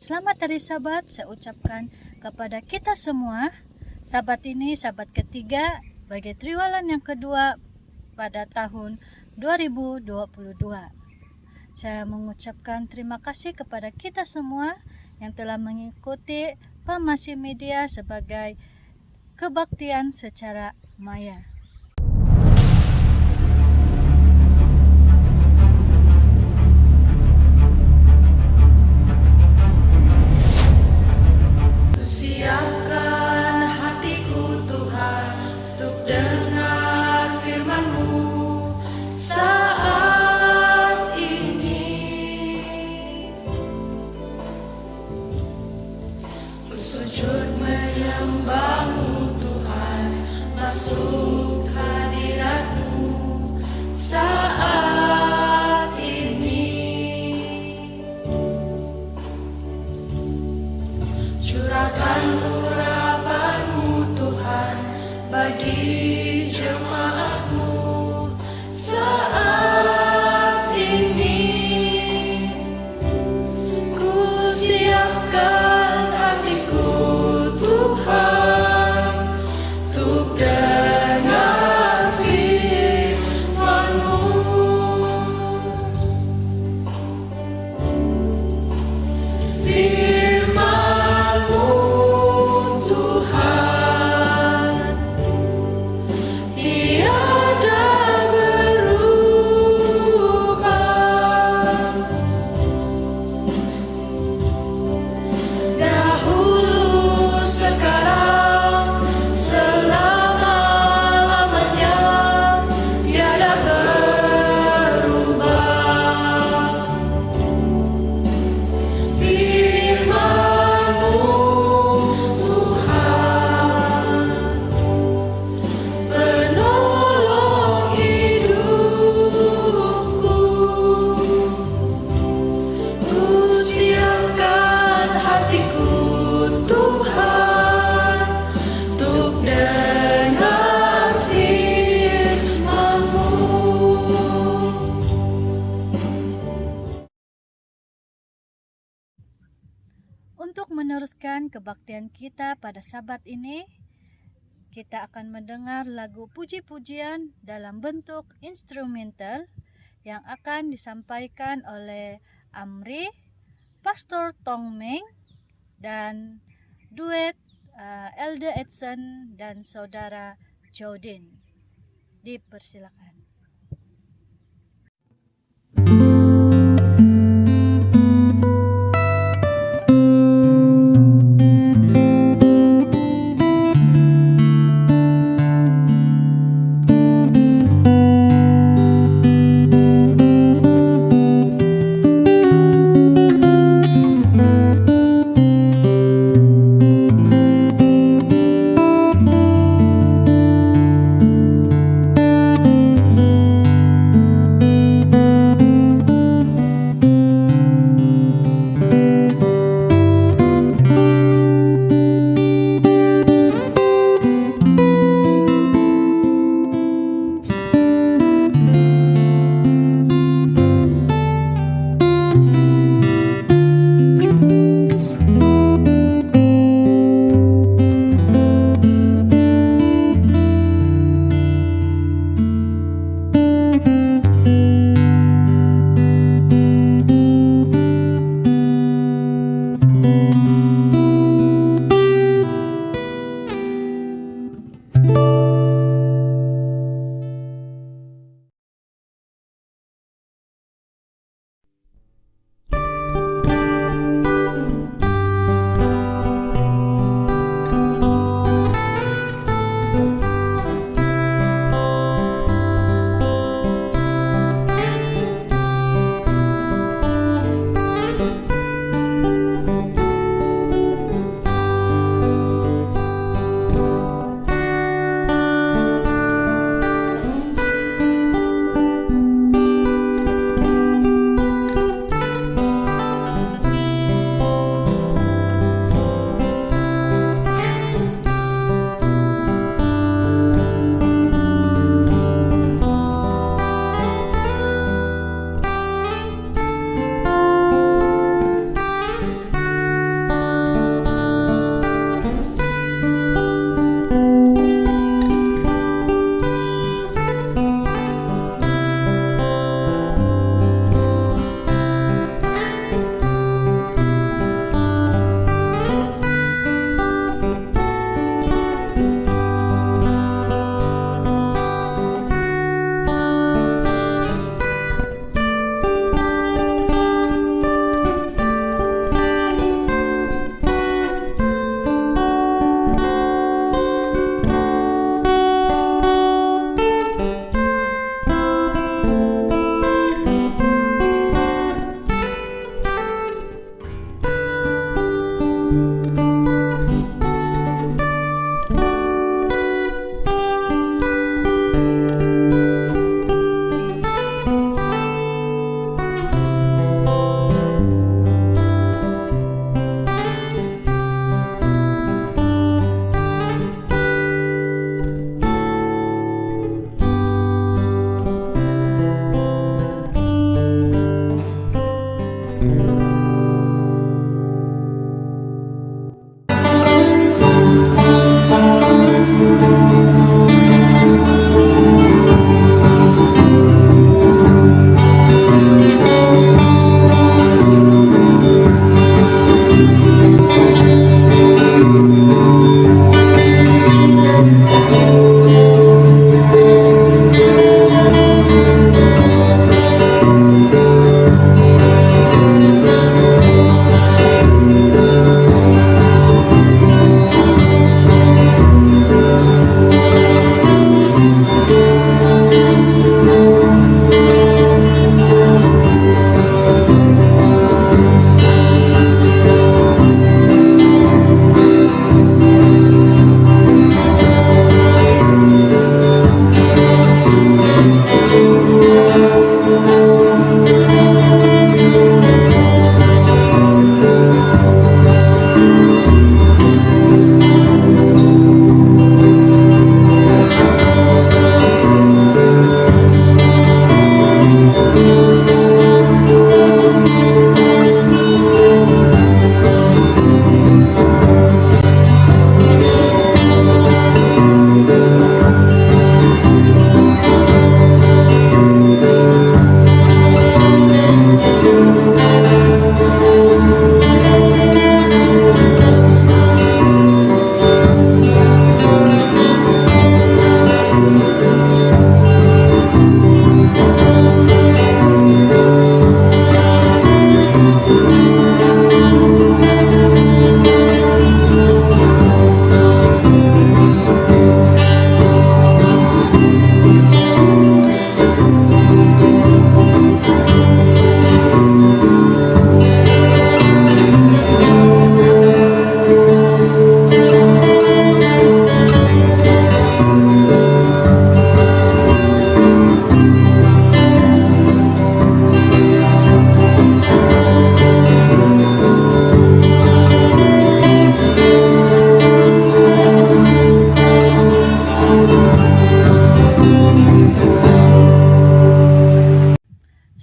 Selamat Hari Sabat saya ucapkan kepada kita semua. Sabat ini sabat ketiga bagi triwulan yang kedua pada tahun 2022. Saya mengucapkan terima kasih kepada kita semua yang telah mengikuti Pamasi Media sebagai kebaktian secara maya. Siapkan hatiku Tuhan untuk dengar firman-Mu saat ini. Ku sujud menyembah-Mu Tuhan, masuk hadirat-Mu saat ini. Curahkan urapan-Mu Tuhan bagi jemaat-Mu saat ini. Ku siapkan hatiku Tuhan untuk dengar firman-Mu. Firman-Mu Tuhan tiada berubah. Dahulu, sekarang, selama-lamanya tiada berubah. Firman-Mu Tuhan penolong hidupku. Ku siapkan hatiku Tuhan untuk dengar firman-Mu. Untuk meneruskan kebaktian kita pada Sabat ini, kita akan mendengar lagu puji-pujian dalam bentuk instrumental yang akan disampaikan oleh Amri, Pastor Tong Meng, dan duet Elder Edson dan Saudara Jodin. Dipersilakan.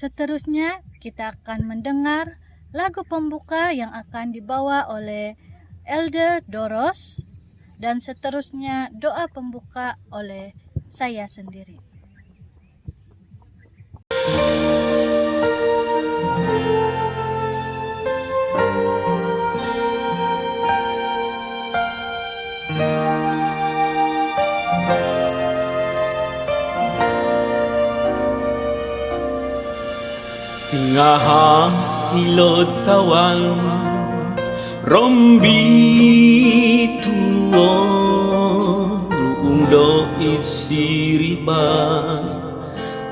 Seterusnya kita akan mendengar lagu pembuka yang akan dibawa oleh Elder Doros, dan seterusnya doa pembuka oleh saya sendiri. Tingahang ilod tawan rombi tuon ruung do isiriban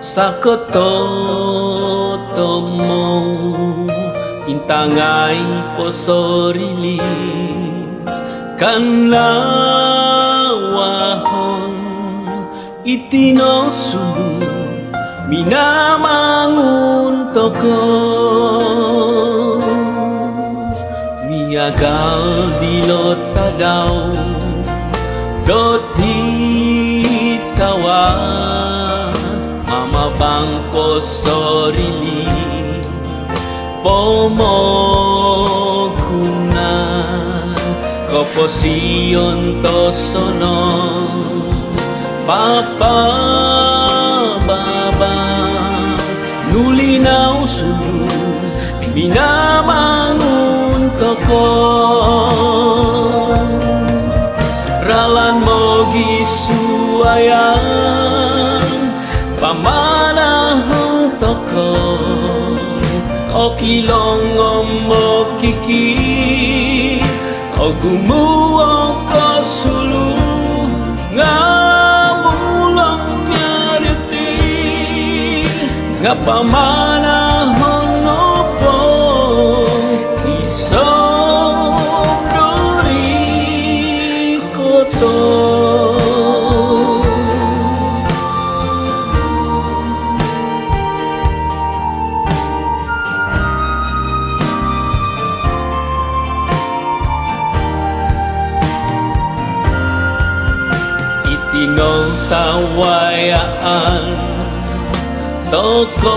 sakoto tomo intangai posorili kanlawahon itino sulu minamangun toko miagal di lotadaw doti tawa mama bang posorili pomoguna koposion tosono papa nulinaw sulu minamangun toko ralan mo gisuayang pamanahong toko o kilong mo kiki o gumuo ko sulu nga pamanahon no po isong duri ko to itinong tawayaan toko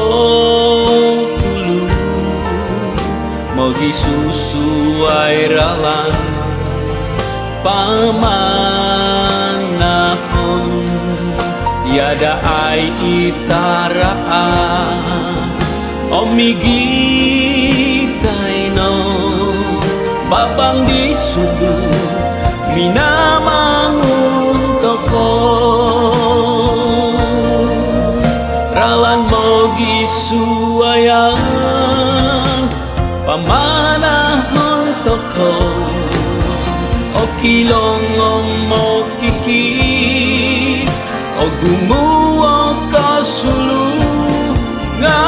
tulu mogi susuai ralan pamanahon yada ai itaraan omigi taino babang di sulu minamangun toko ralan mogi suayang pamanahon toko o kilong mo kiki o gumuo ka sulu nga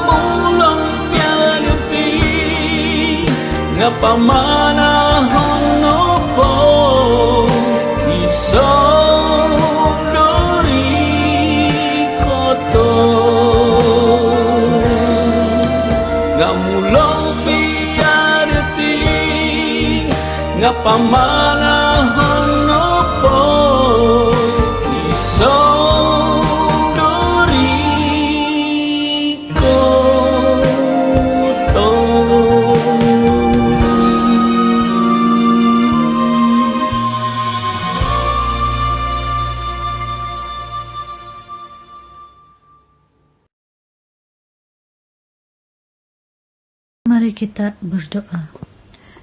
mulong pianuti nga pamanahon no po isong ngamulong piarti nga pamanahon no po isong duri ko to. Mari kita berdoa.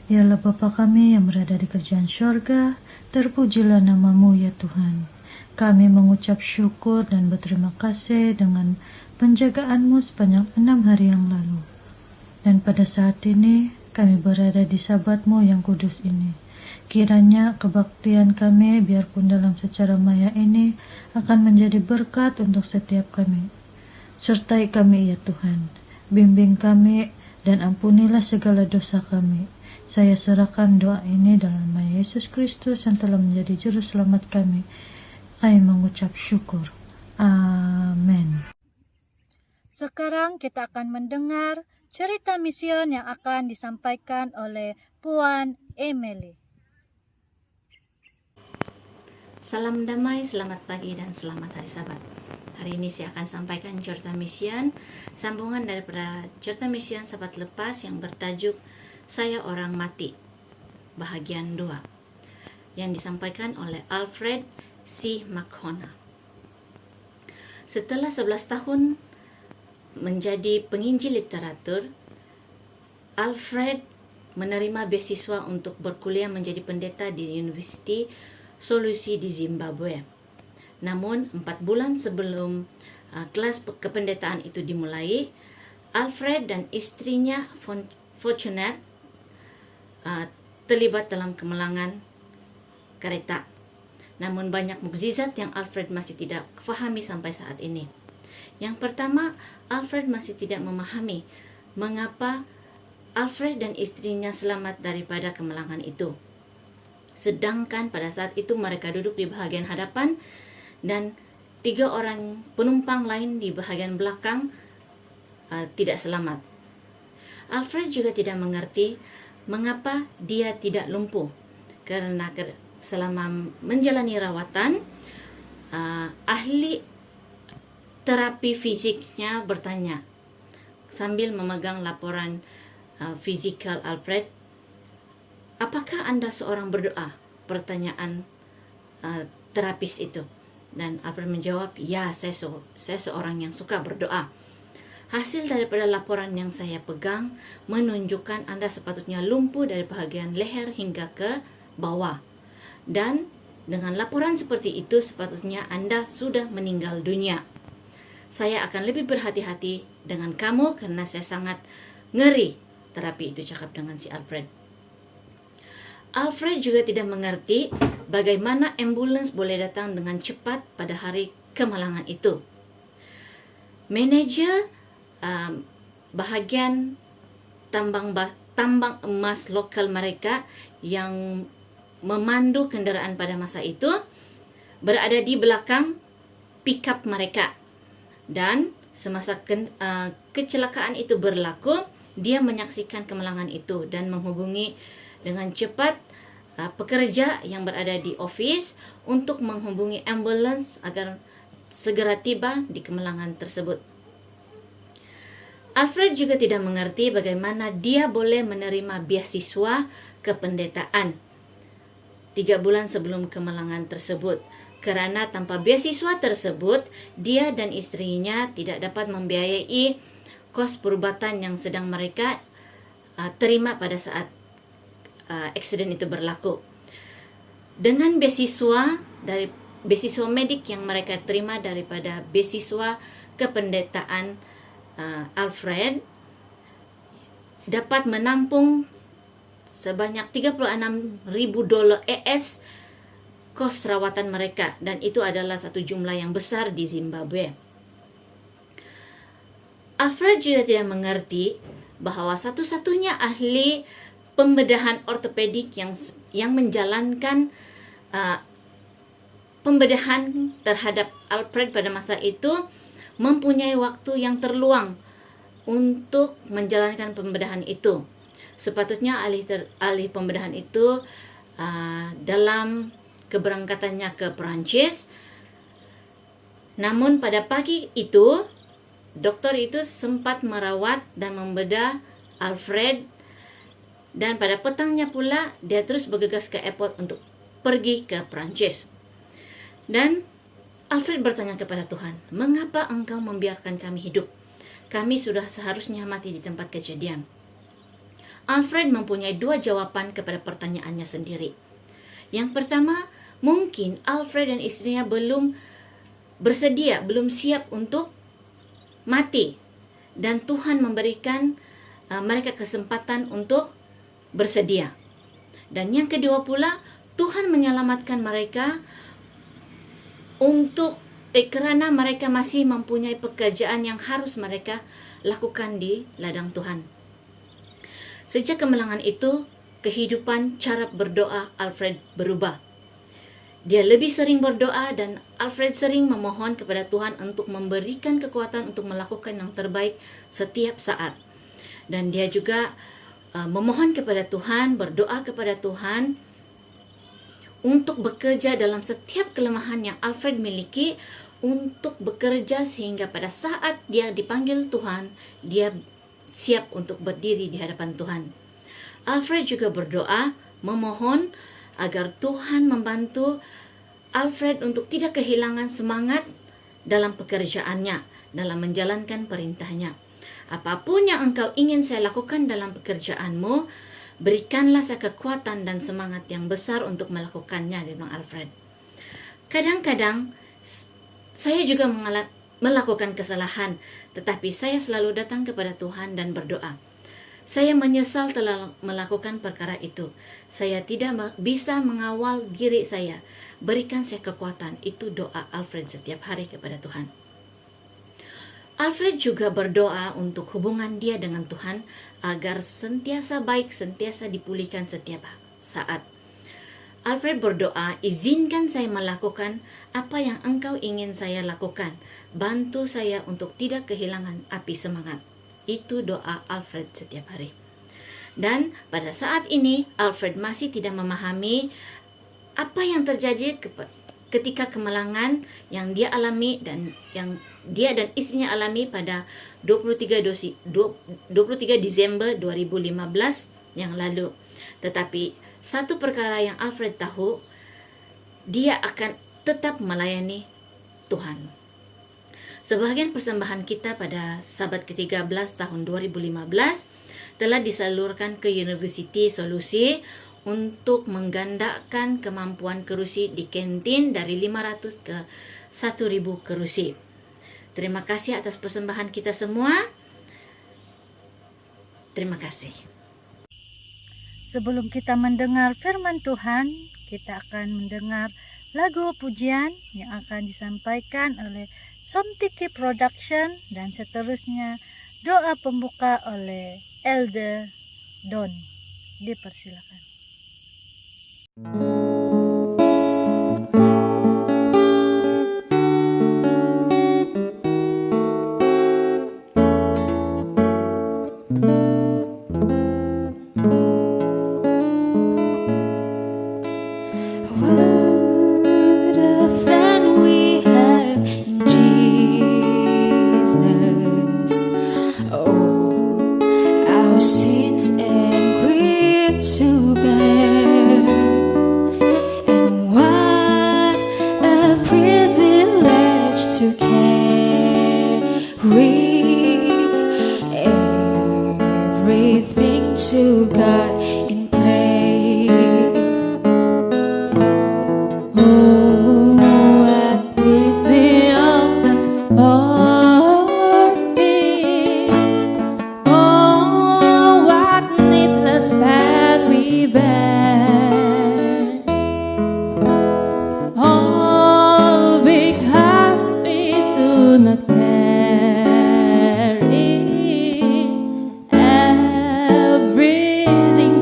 Ya Allah Bapa kami yang berada di kerajaan syurga, terpujilah nama-Mu ya Tuhan. Kami mengucap syukur dan berterima kasih dengan penjagaan-Mu sepanjang 6 hari yang lalu. Dan pada saat ini kami berada di Sabat-Mu yang kudus ini. Kiranya kebaktian kami biarpun dalam secara maya ini akan menjadi berkat untuk setiap kami. Sertai kami ya Tuhan. Bimbing kami dan ampunilah segala dosa kami. Saya serahkan doa ini dalam nama Yesus Kristus yang telah menjadi juru selamat kami. Kami mengucap syukur. Amin. Sekarang kita akan mendengar cerita mision yang akan disampaikan oleh Puan Emily. Salam damai, selamat pagi dan selamat hari Sabat. Hari ini saya akan sampaikan cerita mission, sambungan daripada cerita mission sahabat lepas yang bertajuk Saya Orang Mati, bahagian 2, yang disampaikan oleh Alfred C. McDonough. Setelah 11 tahun menjadi penginjil literatur, Alfred menerima beasiswa untuk berkuliah menjadi pendeta di Universiti Solusi di Zimbabwe. Namun 4 bulan sebelum kelas kependetaan itu dimulai, Alfred dan istrinya Fortunate terlibat dalam kemalangan kereta. Namun banyak mukjizat yang Alfred masih tidak fahami sampai saat ini. Yang pertama, Alfred masih tidak memahami mengapa Alfred dan istrinya selamat daripada kemalangan itu. Sedangkan pada saat itu mereka duduk di bahagian hadapan dan 3 orang penumpang lain di bahagian belakang tidak selamat. Alfred juga tidak mengerti mengapa dia tidak lumpuh, karena selama menjalani rawatan, ahli terapi fisiknya bertanya sambil memegang laporan fizikal Alfred, "Apakah Anda seorang berdoa?" Pertanyaan terapis itu. Dan Alfred menjawab, "Ya, saya seorang yang suka berdoa. Hasil daripada laporan yang saya pegang menunjukkan Anda sepatutnya lumpuh dari bahagian leher hingga ke bawah. Dan dengan laporan seperti itu sepatutnya Anda sudah meninggal dunia. Saya akan lebih berhati-hati dengan kamu karena saya sangat ngeri." Terapi itu cakap dengan si Alfred. Alfred juga tidak mengerti bagaimana ambulans boleh datang dengan cepat pada hari kemalangan itu. Manajer bahagian tambang emas lokal mereka yang memandu kenderaan pada masa itu berada di belakang pickup mereka. Dan semasa kecelakaan itu berlaku, dia menyaksikan kemalangan itu dan menghubungi dengan cepat pekerja yang berada di office untuk menghubungi ambulans agar segera tiba di kemalangan tersebut. Alfred juga tidak mengerti bagaimana dia boleh menerima beasiswa kependetaan 3 bulan sebelum kemalangan tersebut, kerana tanpa beasiswa tersebut dia dan istrinya tidak dapat membiayai kos perubatan yang sedang mereka terima pada saat aksiden itu berlaku. Dengan beasiswa medik yang mereka terima daripada beasiswa kependetaan, Alfred dapat menampung sebanyak $36,000 AS kos rawatan mereka, dan itu adalah satu jumlah yang besar di Zimbabwe. Alfred juga tidak mengerti bahawa satu-satunya ahli pembedahan ortopedik yang menjalankan pembedahan terhadap Alfred pada masa itu mempunyai waktu yang terluang untuk menjalankan pembedahan itu. Sepatutnya ahli pembedahan itu dalam keberangkatannya ke Perancis. Namun pada pagi itu, doktor itu sempat merawat dan membedah Alfred, dan pada petangnya pula dia terus bergegas ke airport untuk pergi ke Perancis. Dan Alfred bertanya kepada Tuhan, "Mengapa engkau membiarkan kami hidup? Kami sudah seharusnya mati di tempat kejadian." Alfred mempunyai 2 jawaban kepada pertanyaannya sendiri. Yang pertama, mungkin Alfred dan istrinya belum siap untuk mati, dan Tuhan memberikan mereka kesempatan untuk bersedia. Dan yang kedua pula, Tuhan menyelamatkan mereka kerana mereka masih mempunyai pekerjaan yang harus mereka lakukan di ladang Tuhan. Sejak kemalangan itu, kehidupan cara berdoa Alfred berubah. Dia lebih sering berdoa, dan Alfred sering memohon kepada Tuhan untuk memberikan kekuatan untuk melakukan yang terbaik setiap saat. Dan dia juga memohon kepada Tuhan, berdoa kepada Tuhan untuk bekerja dalam setiap kelemahan yang Alfred miliki untuk bekerja sehingga pada saat dia dipanggil Tuhan, dia siap untuk berdiri di hadapan Tuhan. Alfred juga berdoa, memohon agar Tuhan membantu Alfred untuk tidak kehilangan semangat dalam pekerjaannya, dalam menjalankan perintahnya. Apapun yang engkau ingin saya lakukan dalam pekerjaanmu, berikanlah saya kekuatan dan semangat yang besar untuk melakukannya, dia bilang Alfred. Kadang-kadang saya juga melakukan kesalahan, tetapi saya selalu datang kepada Tuhan dan berdoa. Saya menyesal telah melakukan perkara itu. Saya tidak bisa mengawal diri saya. Berikan saya kekuatan. Itu doa Alfred setiap hari kepada Tuhan. Alfred juga berdoa untuk hubungan dia dengan Tuhan agar sentiasa baik, sentiasa dipulihkan setiap saat. Alfred berdoa, izinkan saya melakukan apa yang engkau ingin saya lakukan. Bantu saya untuk tidak kehilangan api semangat. Itu doa Alfred setiap hari. Dan pada saat ini Alfred masih tidak memahami apa yang terjadi ketika kemalangan yang dia alami dan yang dia dan istrinya alami pada 23 Desember 2015 yang lalu. Tetapi satu perkara yang Alfred tahu, dia akan tetap melayani Tuhan. Sebagian persembahan kita pada Sabat ke-13 tahun 2015 telah disalurkan ke University Solusi untuk menggandakan kemampuan kerusi di kantin dari 500 ke 1.000 kerusi. Terima kasih atas persembahan kita semua. Terima kasih. Sebelum kita mendengar firman Tuhan, kita akan mendengar lagu pujian yang akan disampaikan oleh Somtiki Production dan seterusnya doa pembuka oleh Elder Don. Dipersilakan. To God in prayer. Oh, what peace we often for me. Oh, what needless pain we bear. All because we do not carry everything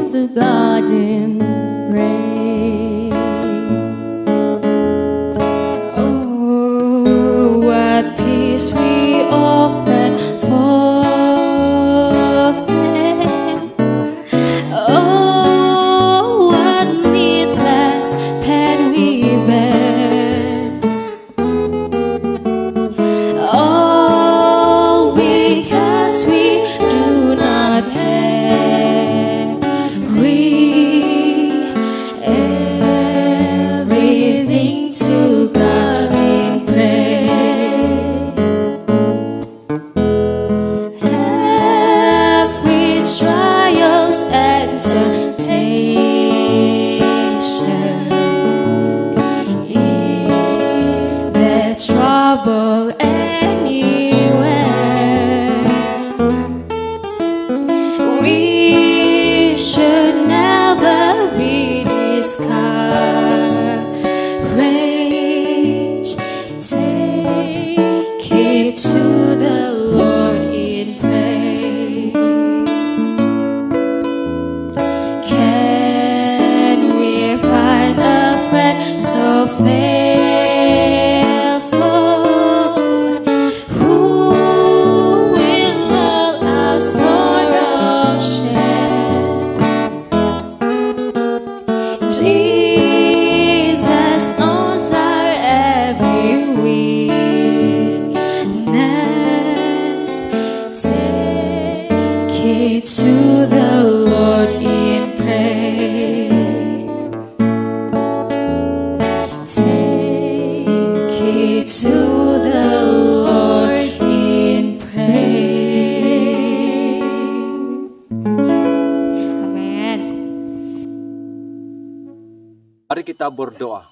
kita berdoa.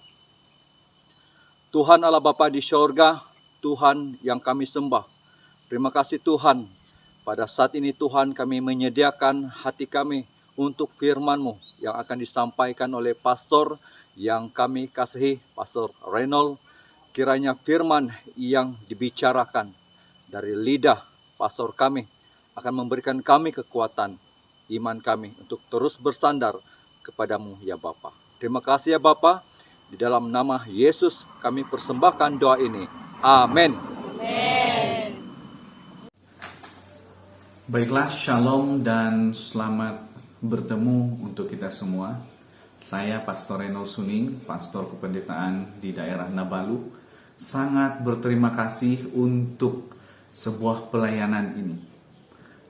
Tuhan Allah Bapa di sorga, Tuhan yang kami sembah. Terima kasih Tuhan, pada saat ini Tuhan kami menyediakan hati kami untuk firman-Mu yang akan disampaikan oleh pastor yang kami kasihi, Pastor Reynold. Kiranya firman yang dibicarakan dari lidah pastor kami akan memberikan kami kekuatan iman kami untuk terus bersandar kepadamu ya Bapa. Terima kasih ya Bapa. Di dalam nama Yesus kami persembahkan doa ini. Amin. Baiklah, shalom dan selamat bertemu untuk kita semua. Saya Pastor Reynold Suning, Pastor Kependetaan di daerah Nabalu. Sangat berterima kasih untuk sebuah pelayanan ini.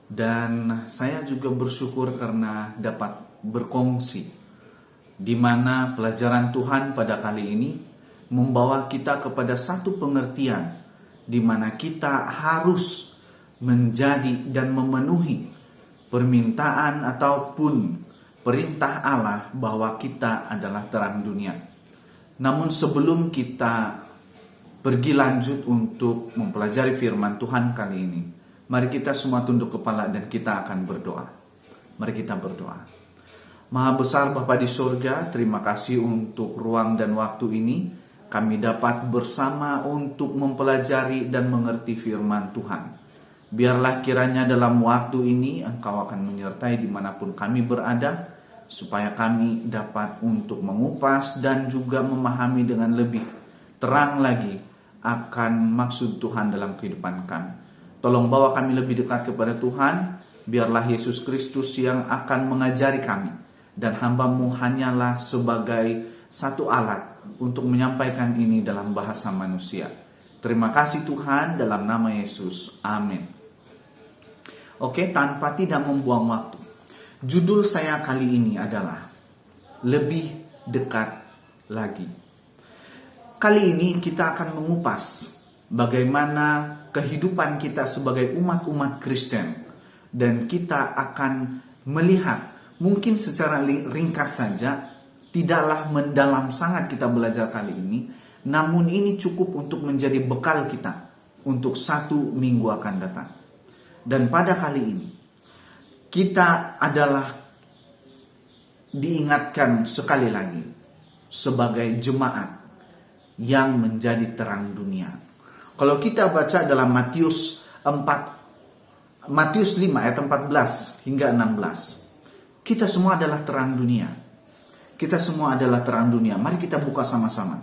Dan saya juga bersyukur karena dapat berkongsi di mana pelajaran Tuhan pada kali ini membawa kita kepada satu pengertian di mana kita harus menjadi dan memenuhi permintaan ataupun perintah Allah bahwa kita adalah terang dunia. Namun sebelum kita pergi lanjut untuk mempelajari firman Tuhan kali ini, mari kita semua tunduk kepala dan kita akan berdoa. Mari kita berdoa. Maha besar Bapa di surga, terima kasih untuk ruang dan waktu ini. Kami dapat bersama untuk mempelajari dan mengerti firman Tuhan. Biarlah kiranya dalam waktu ini Engkau akan menyertai dimanapun kami berada, supaya kami dapat untuk mengupas dan juga memahami dengan lebih terang lagi akan maksud Tuhan dalam kehidupan kami. Tolong bawa kami lebih dekat kepada Tuhan. Biarlah Yesus Kristus yang akan mengajari kami, dan hamba-Mu hanyalah sebagai satu alat untuk menyampaikan ini dalam bahasa manusia. Terima kasih Tuhan, dalam nama Yesus. Amin. Oke, tanpa tidak membuang waktu, judul saya kali ini adalah lebih dekat lagi. Kali ini kita akan mengupas bagaimana kehidupan kita sebagai umat-umat Kristen, dan kita akan melihat, mungkin secara ringkas saja, tidaklah mendalam sangat kita belajar kali ini, namun ini cukup untuk menjadi bekal kita untuk 1 minggu akan datang. Dan pada kali ini kita adalah diingatkan sekali lagi sebagai jemaat yang menjadi terang dunia. Kalau kita baca dalam Matius 5 ayat 14 hingga 16, kita semua adalah terang dunia. Kita semua adalah terang dunia. Mari kita buka sama-sama.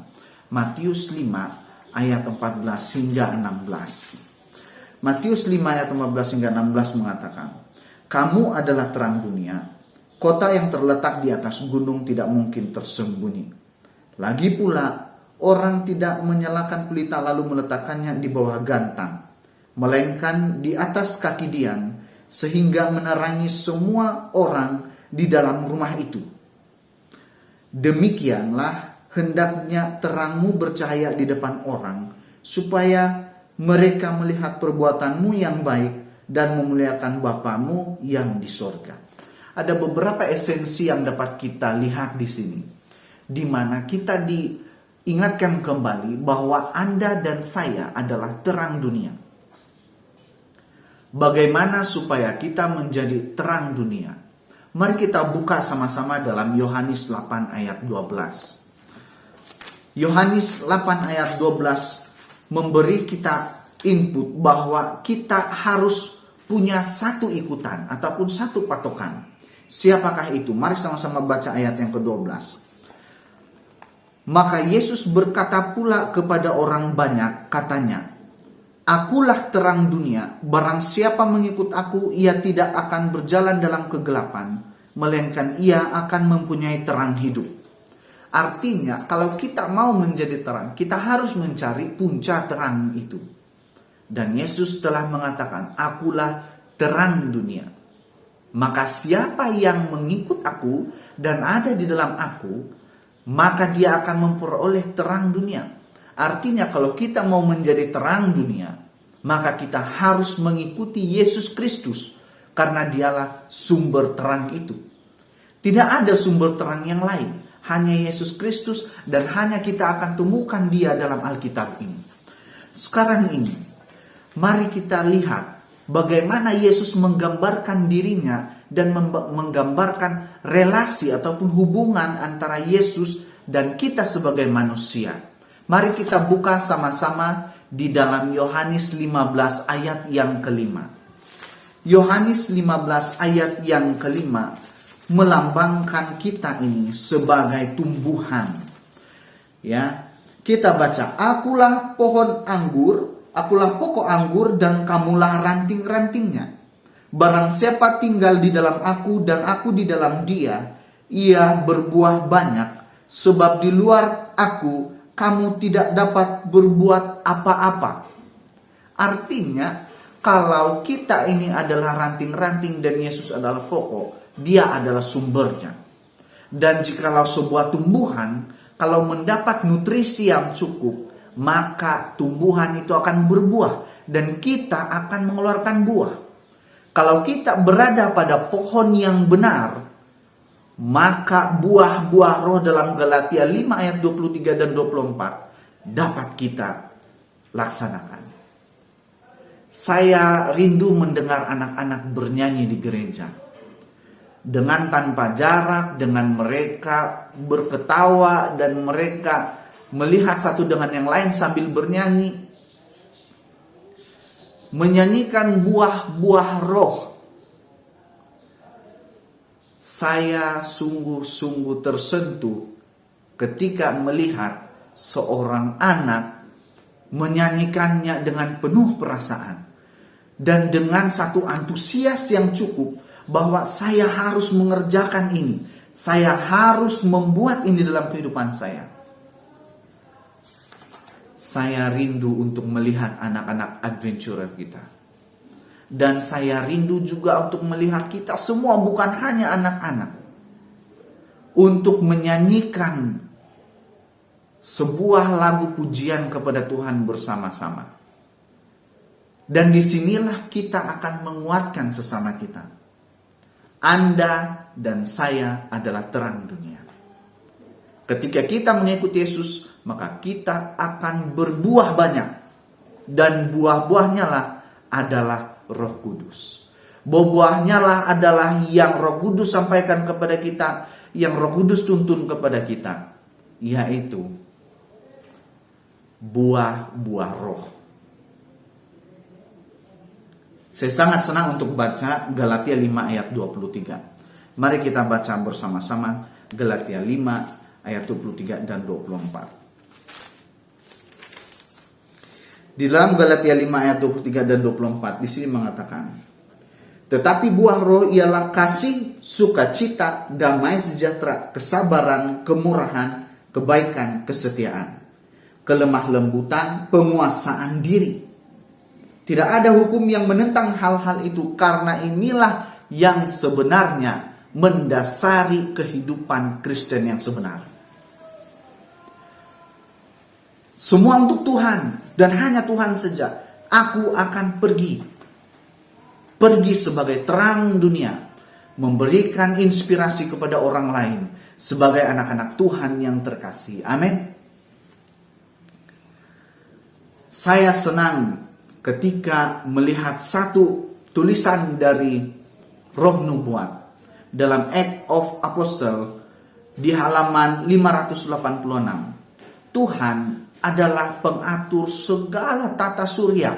Matius 5 ayat 14 hingga 16. Matius 5 ayat 14 hingga 16 mengatakan, "Kamu adalah terang dunia. Kota yang terletak di atas gunung tidak mungkin tersembunyi. Lagi pula, orang tidak menyalakan pelita lalu meletakkannya di bawah gantang, melainkan di atas kaki dian, sehingga menerangi semua orang di dalam rumah itu. Demikianlah hendaknya terangmu bercahaya di depan orang, supaya mereka melihat perbuatanmu yang baik dan memuliakan Bapamu yang di sorga." Ada beberapa esensi yang dapat kita lihat di sini, di mana kita diingatkan kembali bahwa Anda dan saya adalah terang dunia. Bagaimana supaya kita menjadi terang dunia? Mari kita buka sama-sama dalam Yohanes 8 ayat 12. Yohanes 8 ayat 12 memberi kita input bahwa kita harus punya satu ikutan ataupun satu patokan. Siapakah itu? Mari sama-sama baca ayat yang ke-12. "Maka Yesus berkata pula kepada orang banyak, katanya, Akulah terang dunia, barang siapa mengikut aku, ia tidak akan berjalan dalam kegelapan, melainkan ia akan mempunyai terang hidup." Artinya, kalau kita mau menjadi terang, kita harus mencari punca terang itu. Dan Yesus telah mengatakan, "Akulah terang dunia. Maka siapa yang mengikut aku dan ada di dalam aku, maka dia akan memperoleh terang dunia." Artinya kalau kita mau menjadi terang dunia, maka kita harus mengikuti Yesus Kristus, karena dialah sumber terang itu. Tidak ada sumber terang yang lain. hanya Yesus Kristus, dan hanya kita akan temukan Dia dalam Alkitab ini. Sekarang ini, mari kita lihat bagaimana Yesus menggambarkan dirinya dan menggambarkan relasi ataupun hubungan antara Yesus dan kita sebagai manusia. Mari kita buka sama-sama di dalam Yohanes 15 ayat yang kelima. Yohanes 15 ayat yang kelima melambangkan kita ini sebagai tumbuhan. Ya, kita baca, akulah pohon anggur, akulah pokok anggur dan kamulah ranting-rantingnya. Barang siapa tinggal di dalam aku dan aku di dalam dia, ia berbuah banyak, sebab di luar aku kamu tidak dapat berbuat apa-apa. Artinya, kalau kita ini adalah ranting-ranting dan Yesus adalah pokok, Dia adalah sumbernya. Dan jikalau sebuah tumbuhan, kalau mendapat nutrisi yang cukup, maka tumbuhan itu akan berbuah dan kita akan mengeluarkan buah. Kalau kita berada pada pohon yang benar, maka buah-buah roh dalam Galatia 5 ayat 23 dan 24 dapat kita laksanakan. Saya rindu mendengar anak-anak bernyanyi di gereja. Dengan tanpa jarak, dengan mereka berketawa dan mereka melihat satu dengan yang lain sambil bernyanyi. Menyanyikan buah-buah roh. Saya sungguh-sungguh tersentuh ketika melihat seorang anak menyanyikannya dengan penuh perasaan dan dengan satu antusias yang cukup bahwa saya harus mengerjakan ini, saya harus membuat ini dalam kehidupan saya. Saya rindu untuk melihat anak-anak adventurer kita. Dan saya rindu juga untuk melihat kita semua, bukan hanya anak-anak, untuk menyanyikan sebuah lagu pujian kepada Tuhan bersama-sama. Dan disinilah kita akan menguatkan sesama kita. Anda dan saya adalah terang dunia. Ketika kita mengikuti Yesus, maka kita akan berbuah banyak. Dan buah-buahnya lah adalah Roh Kudus. Buah-buahnya lah adalah yang Roh Kudus sampaikan kepada kita, yang Roh Kudus tuntun kepada kita, yaitu buah-buah roh. Saya sangat senang untuk baca Galatia 5 ayat 23. Mari kita baca bersama-sama Galatia 5 ayat 23 dan 24. Di dalam Galatia 5 ayat 23 dan 24 di sini mengatakan, tetapi buah roh ialah kasih, sukacita, damai sejahtera, kesabaran, kemurahan, kebaikan, kesetiaan, kelemah lembutan, penguasaan diri. Tidak ada hukum yang menentang hal-hal itu, karena inilah yang sebenarnya mendasari kehidupan Kristen yang sebenar. Semua untuk Tuhan dan hanya Tuhan saja. Aku akan pergi sebagai terang dunia, memberikan inspirasi kepada orang lain sebagai anak-anak Tuhan yang terkasih. Amin. Saya senang ketika melihat satu tulisan dari Roh Nubuat dalam Act of Apostle di halaman 586. Tuhan adalah pengatur segala tata surya.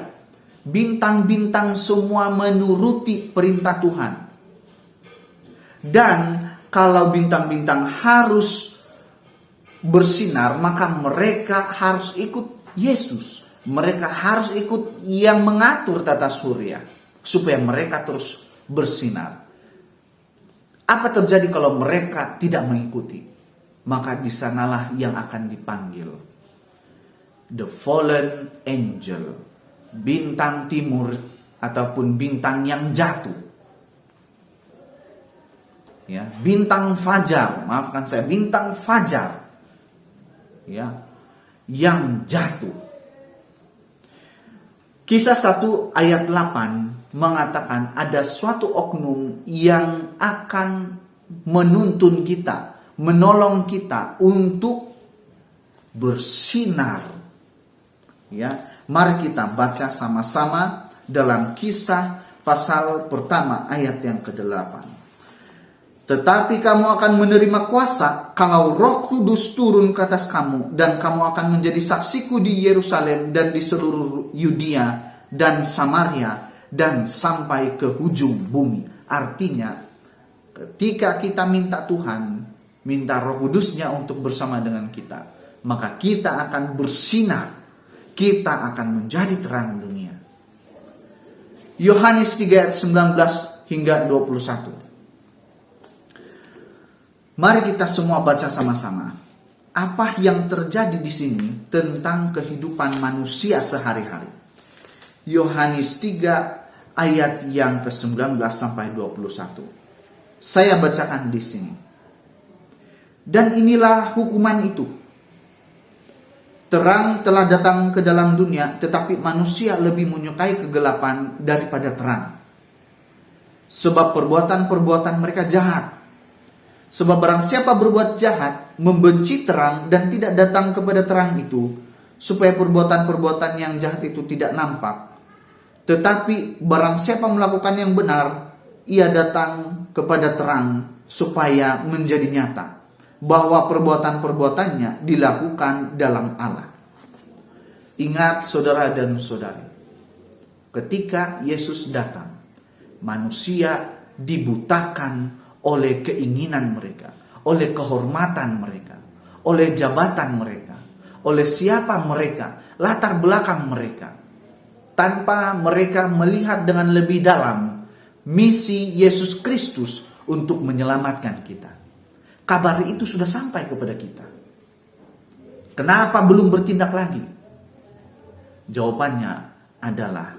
Bintang-bintang semua menuruti perintah Tuhan. Dan kalau bintang-bintang harus bersinar, maka mereka harus ikut Yesus. Mereka harus ikut yang mengatur tata surya supaya mereka terus bersinar. Apa terjadi kalau mereka tidak mengikuti? Maka di sanalah yang akan dipanggil the fallen angel, bintang timur ataupun bintang yang jatuh. Ya, bintang fajar, maafkan saya, bintang fajar. Ya, yang jatuh. Kisah 1 ayat 8 mengatakan ada suatu oknum yang akan menuntun kita menolong kita untuk bersinar. Ya, mari kita baca sama-sama dalam Kisah pasal pertama ayat yang ke-8. Tetapi kamu akan menerima kuasa kalau Roh Kudus turun ke atas kamu, dan kamu akan menjadi saksiku di Yerusalem dan di seluruh Yudea dan Samaria dan sampai ke ujung bumi. Artinya, ketika kita minta Tuhan, minta Roh Kudusnya untuk bersama dengan kita, maka kita akan bersinar, kita akan menjadi terang dunia. Yohanes 3 ayat 19 hingga 21. Mari kita semua baca sama-sama. Apa yang terjadi di sini tentang kehidupan manusia sehari-hari. Yohanes 3 ayat yang ke-19 sampai 21. Saya bacakan di sini. Dan inilah hukuman itu. Terang telah datang ke dalam dunia, tetapi manusia lebih menyukai kegelapan daripada terang. Sebab perbuatan-perbuatan mereka jahat. Sebab barang siapa berbuat jahat, membenci terang dan tidak datang kepada terang itu, supaya perbuatan-perbuatan yang jahat itu tidak nampak. Tetapi barang siapa melakukan yang benar, ia datang kepada terang supaya menjadi nyata bahwa perbuatan-perbuatannya dilakukan dalam Allah. Ingat saudara dan saudari, ketika Yesus datang, manusia dibutakan oleh keinginan mereka, oleh kehormatan mereka, oleh jabatan mereka, oleh siapa mereka, latar belakang mereka, tanpa mereka melihat dengan lebih dalam misi Yesus Kristus untuk menyelamatkan kita. Kabar itu sudah sampai kepada kita. Kenapa belum bertindak lagi? Jawabannya adalah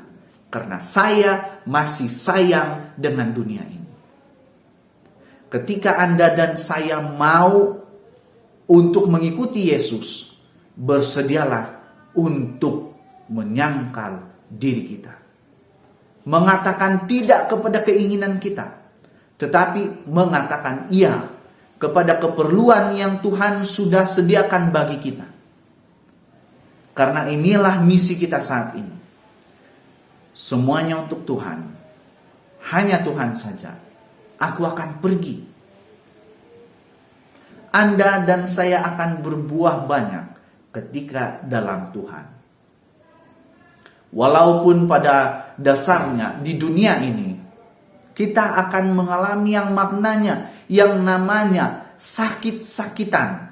karena saya masih sayang dengan dunia ini. Ketika Anda dan saya mau untuk mengikuti Yesus, bersedialah untuk menyangkal diri kita. Mengatakan tidak kepada keinginan kita, tetapi mengatakan iya kepada keperluan yang Tuhan sudah sediakan bagi kita. Karena inilah misi kita saat ini. Semuanya untuk Tuhan. Hanya Tuhan saja. Aku akan pergi. Anda dan saya akan berbuah banyak ketika dalam Tuhan. Walaupun pada dasarnya di dunia ini kita akan mengalami yang maknanya, yang namanya sakit-sakitan.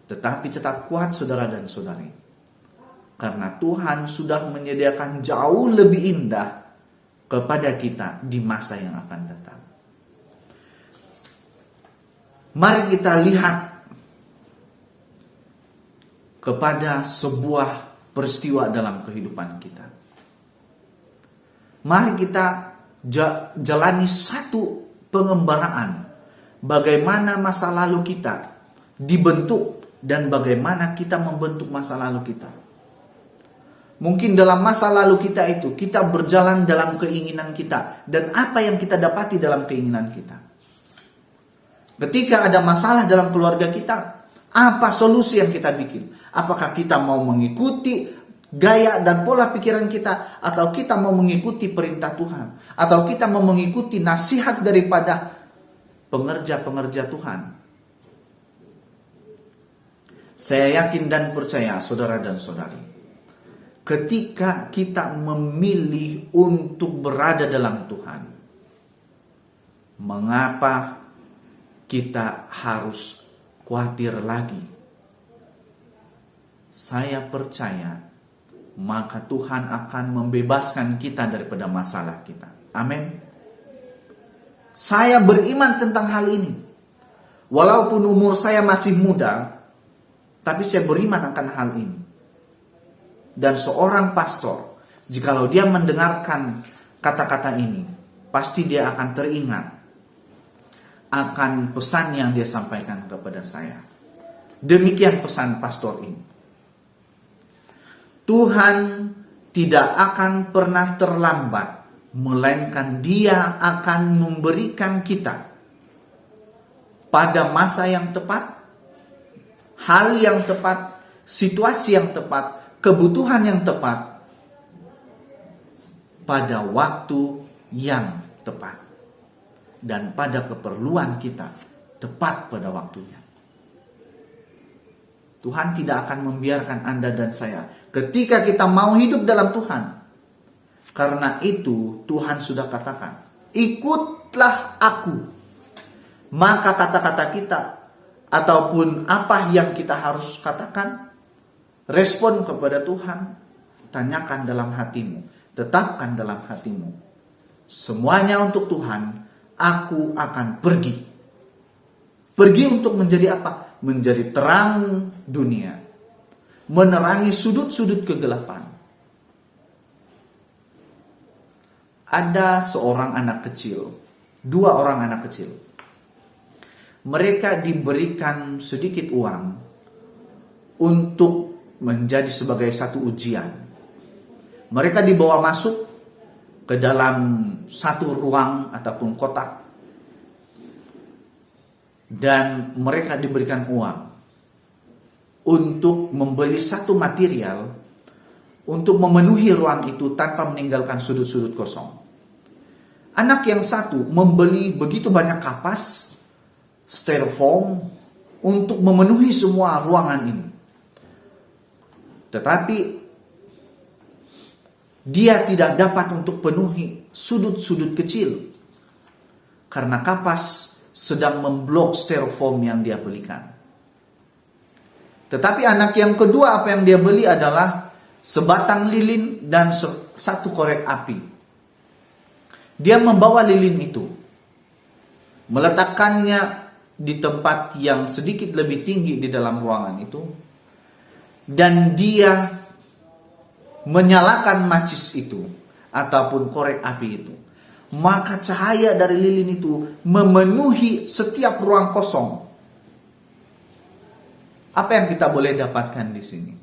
Tetapi tetap kuat saudara dan saudari. Karena Tuhan sudah menyediakan jauh lebih indah kepada kita di masa yang akan datang. Mari kita lihat kepada sebuah peristiwa dalam kehidupan kita. Mari kita jalani satu pengembaraan bagaimana masa lalu kita dibentuk dan bagaimana kita membentuk masa lalu kita. Mungkin dalam masa lalu kita itu, kita berjalan dalam keinginan kita. Dan apa yang kita dapati dalam keinginan kita. Ketika ada masalah dalam keluarga kita, apa solusi yang kita bikin? Apakah kita mau mengikuti gaya dan pola pikiran kita? Atau kita mau mengikuti perintah Tuhan? Atau kita mau mengikuti nasihat daripada pengerja-pengerja Tuhan? Saya yakin dan percaya, saudara dan saudari, ketika kita memilih untuk berada dalam Tuhan, mengapa kita harus khawatir lagi? Saya percaya, maka Tuhan akan membebaskan kita daripada masalah kita. Amin. Saya beriman tentang hal ini. Walaupun umur saya masih muda, tapi saya beriman akan hal ini. Dan seorang pastor, jikalau dia mendengarkan kata-kata ini, pasti dia akan teringat akan pesan yang dia sampaikan kepada saya. Demikian pesan pastor ini. Tuhan tidak akan pernah terlambat, melainkan Dia akan memberikan kita pada masa yang tepat, hal yang tepat, situasi yang tepat, kebutuhan yang tepat, pada waktu yang tepat, dan pada keperluan kita tepat pada waktunya. Tuhan tidak akan membiarkan Anda dan saya ketika kita mau hidup dalam Tuhan. Karena itu Tuhan sudah katakan, ikutlah aku. Maka kata-kata kita ataupun apa yang kita harus katakan, respon kepada Tuhan, tanyakan dalam hatimu, tetapkan dalam hatimu. Semuanya untuk Tuhan, aku akan pergi. Pergi untuk menjadi apa? Menjadi terang dunia. Menerangi sudut-sudut kegelapan. Ada seorang anak kecil, 2 orang anak kecil. Mereka diberikan sedikit uang untuk menjadi sebagai satu ujian. Mereka dibawa masuk ke dalam satu ruang ataupun kotak, dan mereka diberikan uang untuk membeli satu material untuk memenuhi ruang itu tanpa meninggalkan sudut-sudut kosong. Anak yang satu membeli begitu banyak kapas styrofoam untuk memenuhi semua ruangan ini. Tetapi dia tidak dapat untuk penuhi sudut-sudut kecil karena kapas sedang memblok styrofoam yang dia belikan. Tetapi anak yang kedua, apa yang dia beli adalah sebatang lilin dan satu korek api. Dia membawa lilin itu, meletakkannya di tempat yang sedikit lebih tinggi di dalam ruangan itu, dan dia menyalakan macis itu ataupun korek api itu. Maka cahaya dari lilin itu memenuhi setiap ruang kosong. Apa yang kita boleh dapatkan di sini?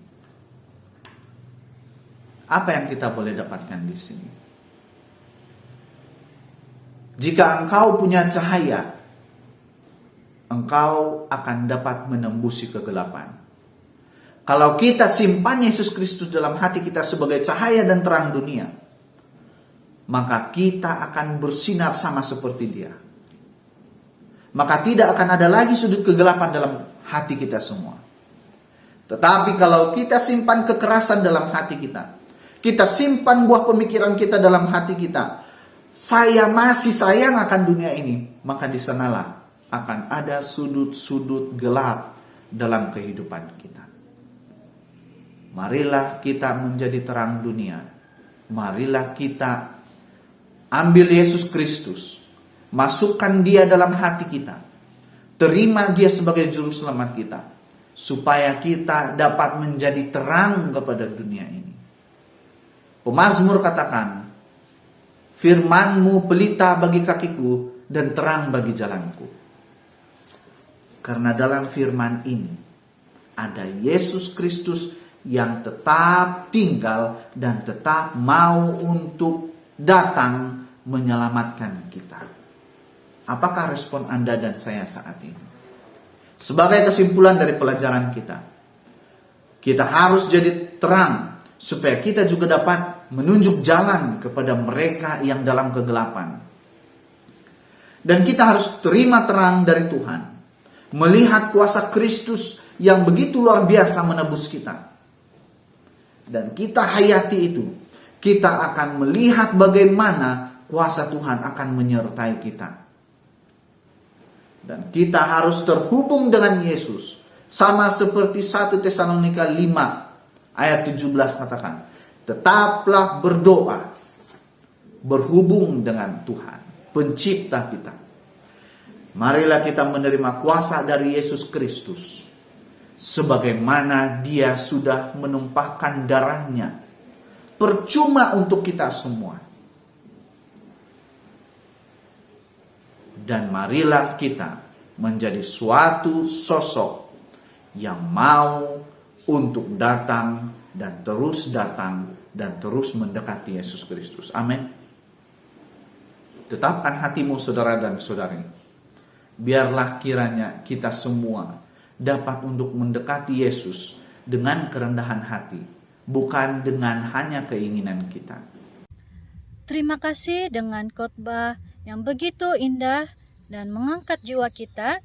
Apa yang kita boleh dapatkan di sini? Jika engkau punya cahaya, engkau akan dapat menembusi kegelapan. Kalau kita simpan Yesus Kristus dalam hati kita sebagai cahaya dan terang dunia, maka kita akan bersinar sama seperti Dia. Maka tidak akan ada lagi sudut kegelapan dalam hati kita semua. Tetapi kalau kita simpan kekerasan dalam hati kita, kita simpan buah pemikiran kita dalam hati kita, saya masih sayang akan dunia ini, maka di sanalah akan ada sudut-sudut gelap dalam kehidupan kita. Marilah kita menjadi terang dunia. Marilah kita ambil Yesus Kristus, masukkan Dia dalam hati kita, terima Dia sebagai juru selamat kita, supaya kita dapat menjadi terang kepada dunia ini. Pemazmur katakan, firman-Mu pelita bagi kakiku dan terang bagi jalanku. Karena dalam firman ini ada Yesus Kristus yang tetap tinggal dan tetap mau untuk datang menyelamatkan kita. Apakah respon Anda dan saya saat ini? Sebagai kesimpulan dari pelajaran kita harus jadi terang supaya kita juga dapat menunjuk jalan kepada mereka yang dalam kegelapan. Dan kita harus terima terang dari Tuhan, melihat kuasa Kristus yang begitu luar biasa menebus kita. Dan kita hayati itu, kita akan melihat bagaimana kuasa Tuhan akan menyertai kita. Dan kita harus terhubung dengan Yesus. Sama seperti 1 Tesalonika 5 ayat 17 katakan, tetaplah berdoa, berhubung dengan Tuhan, pencipta kita. Marilah kita menerima kuasa dari Yesus Kristus, sebagaimana Dia sudah menumpahkan darahnya, percuma untuk kita semua. Dan marilah kita menjadi suatu sosok yang mau untuk datang dan terus mendekati Yesus Kristus. Amin. Tetapkan hatimu saudara dan saudari biarlah kiranya kita semua dapat untuk mendekati Yesus dengan kerendahan hati, bukan dengan hanya keinginan kita. Terima kasih dengan khotbah yang begitu indah dan mengangkat jiwa kita.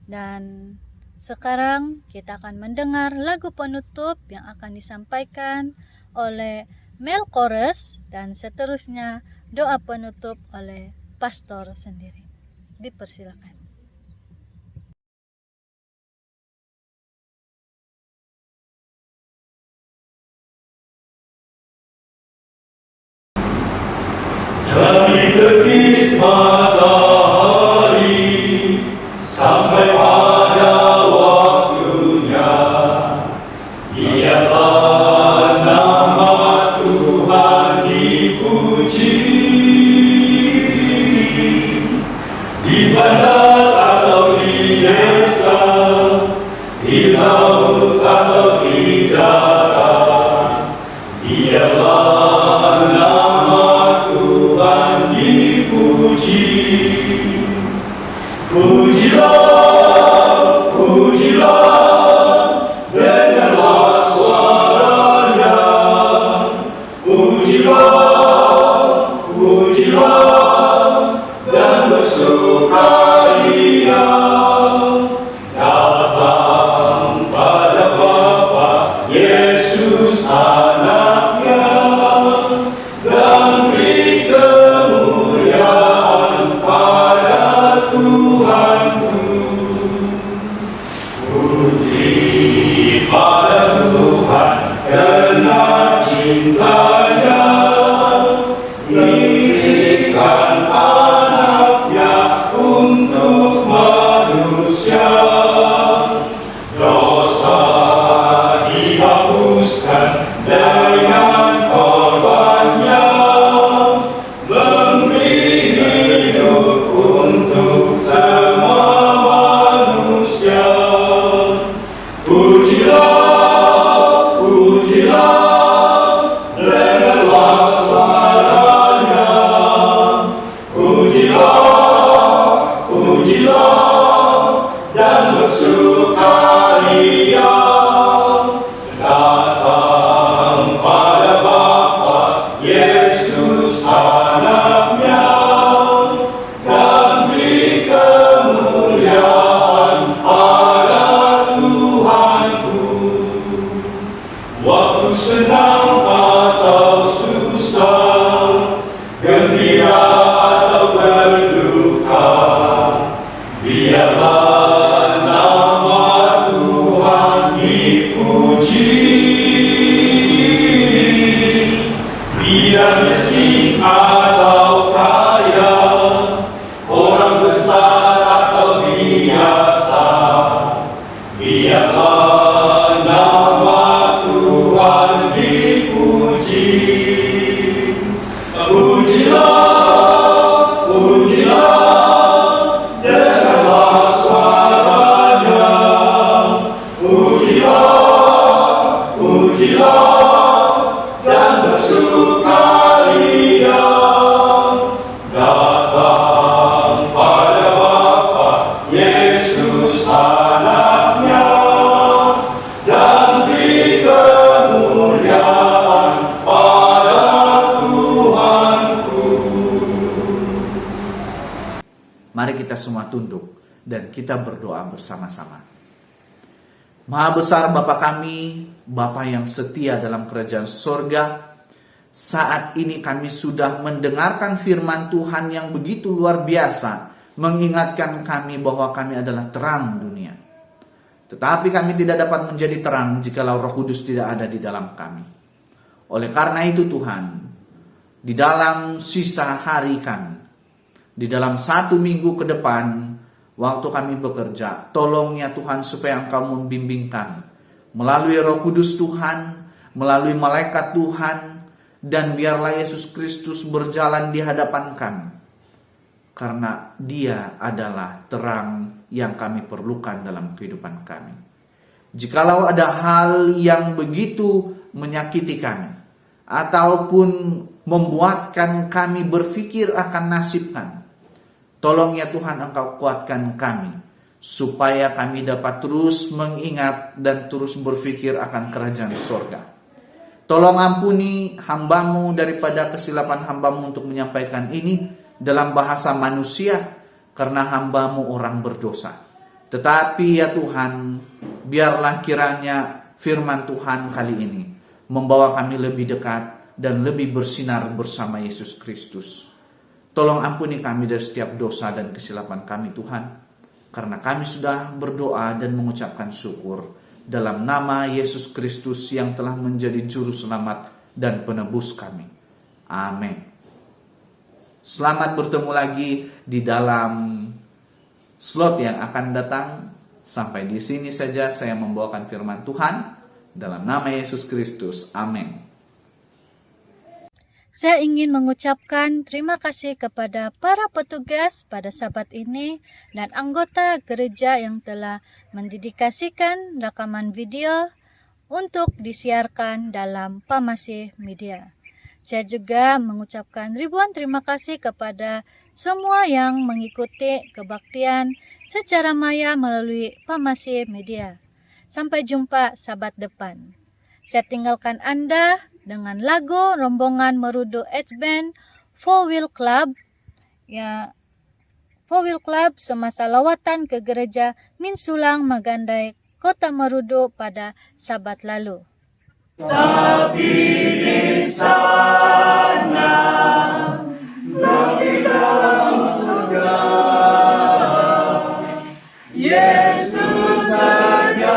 Dan sekarang kita akan mendengar lagu penutup yang akan disampaikan oleh Mel Chorus, dan seterusnya doa penutup oleh pastor sendiri. Dipersilakan. Dari terbit matahari sampai pada waktunya, biarlah nama Tuhan dipuji. Di bandar atau di desa, di laut atau di darat, biarlah nama Tuhan dipuji. Pujilah, pujilah, dengarlah suaranya. Pujilah, pujilah, dan bersukaria. Datang pada Bapa Yesus anaknya, dan beri kemuliaan pada Tuhanku. Puji pada Tuhan karena cintanya, berikan anaknya untuk manusia. Dosa dihapuskan dengan korbannya, memberi hidup untuk semua manusia. Pujilah, pujilah, dengarlah suaranya. Pujilah, pujilah, dan bersukaria. Datang pada Bapa Yesus anaknya, dan beri kemuliaan pada Tuhanku. Waktu senang atau susah, gembira atau berduka, biarlah nama Tuhan dipuji. Biar miskin atau kaya, orang besar atau biasa, biarlah nama Tuhan dipuji. Pujilah, pujilah, dengarlah suaranya. Pujilah, pujilah, dan bersukaria. Datang pada Bapa Yesus anaknya, dan beri kemuliaan pada Tuhanku. Mari kita semua tunduk dan kita berdoa bersama-sama. Maha besar Bapa kami, Bapa yang setia dalam kerajaan sorga, saat ini kami sudah mendengarkan firman Tuhan yang begitu luar biasa, mengingatkan kami bahwa kami adalah terang dunia. Tetapi kami tidak dapat menjadi terang jikalau Roh Kudus tidak ada di dalam kami. Oleh karena itu Tuhan, di dalam sisa hari kami, di dalam 1 minggu ke depan, waktu kami bekerja, tolong ya Tuhan supaya Engkau membimbing kami melalui Roh Kudus Tuhan, melalui malaikat Tuhan, dan biarlah Yesus Kristus berjalan di hadapan kami, karena Dia adalah terang yang kami perlukan dalam kehidupan kami. Jikalau ada hal yang begitu menyakiti kami, ataupun membuatkan kami berpikir akan nasib kami, Tolong ya Tuhan Engkau kuatkan kami, supaya kami dapat terus mengingat dan terus berpikir akan kerajaan surga. Tolong ampuni hamba-Mu daripada kesilapan hamba-Mu untuk menyampaikan ini dalam bahasa manusia, karena hamba-Mu orang berdosa. Tetapi ya Tuhan, biarlah kiranya firman Tuhan kali ini membawa kami lebih dekat dan lebih bersinar bersama Yesus Kristus. Tolong ampuni kami dari setiap dosa dan kesilapan kami Tuhan, karena kami sudah berdoa dan mengucapkan syukur dalam nama Yesus Kristus yang telah menjadi juru selamat dan penebus kami. Amin. Selamat bertemu lagi di dalam slot yang akan datang. Sampai di sini saja saya membawakan firman Tuhan dalam nama Yesus Kristus. Amin. Saya ingin mengucapkan terima kasih kepada para petugas pada Sabat ini dan anggota gereja yang telah mendedikasikan rekaman video untuk disiarkan dalam Pamasi Media. Saya juga mengucapkan ribuan terima kasih kepada semua yang mengikuti kebaktian secara maya melalui Pamasi Media. Sampai jumpa Sabat depan. Saya tinggalkan Anda dengan lagu rombongan Merudu Edge Band Four Wheel Club, ya, Four Wheel Club semasa lawatan ke gereja Minsulang Magandai, Kota Merudu pada Sabat lalu. Tapi di sana lebih dalam surga, Yesus sediakan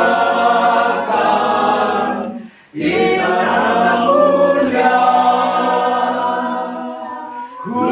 istana mulia. Ku